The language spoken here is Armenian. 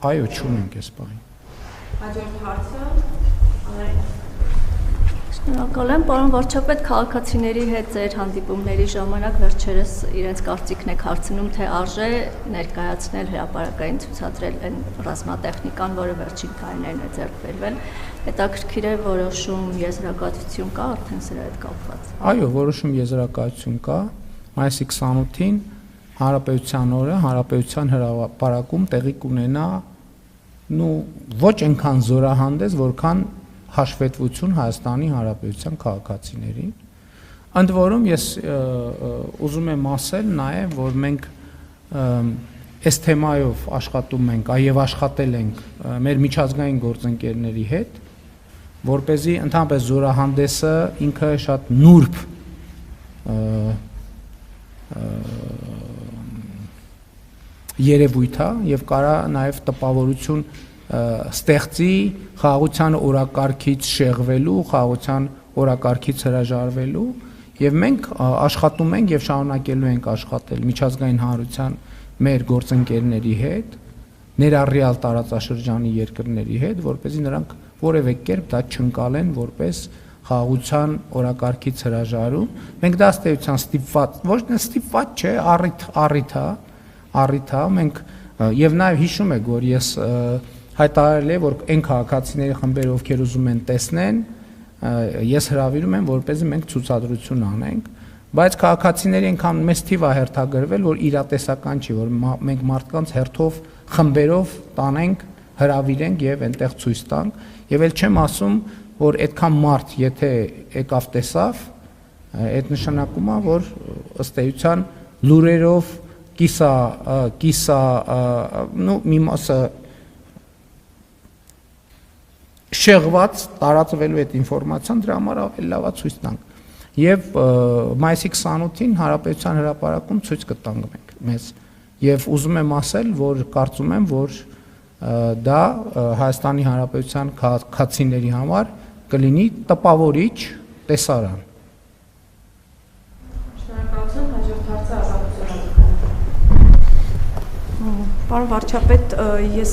Այո, չունենք այս բանը։ Հաջորդ հարցը Շնորհակալ եմ, պարոն վարչապետ, քաղաքացիների հետ ձեր հանդիպումների ժամանակ վերջերս իրենց կարծիքն եք հարցնում, թե արժե ներկայացնել հրապարակային ցուցադրել այն ռազմատեխնիկան, որը վերջին տարիներին է ձեռք բերվել։ Հետաքրքիր է, որոշում եզրակացություն կա արդեն սրա հետ կապված։ Այո, որոշում եզրակացություն կա, մայիսի 28-ին Հանրապետության օրը Հանրապետության հրապարակում տեղի կունենա ոչ այնքան զորահանդես, որքան հաշվետվություն Հայաստանի Հանրապետության քաղաքացիներին։ Ընդ որում ես ուզում եմ ասել նաև, որ մենք այս թեմայով աշխատում ենք եւ աշխատել ենք մեր միջազգային գործընկերների հետ, որպեսզի ընդհանրապես զորահանդեսը ինքը շատ նուրբ երևույթ է եւ կարա նաև տպավորություն ստեղծի խաղաղության օրակարգից շեղվելու, խաղաղության օրակարգից հրաժարվելու եւ մենք աշխատում ենք եւ շարունակելու ենք աշխատել միջազգային հանրության մեր գործընկերների հետ, ներառյալ տարածաշրջանի երկրների հետ, որպեսզի նրանք որևէ կերպ դա չընկալեն որպես խաղաղության օրակարգից հրաժարում։ Մենք դա ըստ էության ստիպված, ոչ թե ստիպված չէ, առիթ է, մենք եւ նաեւ հիշում եք, որ ես հայտարարել է, որ այն քաղաքացիների խմբերը, ովքեր ուզում են տեսնեն, ես հրավիրում եմ, որպեսզի մենք ցուցադրություն անենք, բայց քաղաքացիների այնքան մեծ թիվ է հերթագրվել, որ իրատեսական չի, որ մենք մարդկանց հերթով խմբերով տանենք, հրավիրենք եւ այնտեղ ցույց տանք, եւ էլ չեմ ասում, որ այդքան մարդ, եթե եկավ տեսավ, այդ նշանակում է, որ ըստ էության լուրերով մի մասը շեղված տարածվելու այդ ինֆորմացիան, դրա համար ավելի լավ է ցույց տանք։ Եվ մայիսի 28-ին Հանրապետության հրապարակում ցույց կտանք մենք մեզ։ Եվ ուզում եմ ասել, որ կարծում եմ, որ դա Հայաստանի Հանրապետության քաղաքացիների համար կլինի տպավորիչ տեսարան։ Շնորհակալություն, հաջորդ հարցը Ազատության։ Պարոն վարչապետ, ես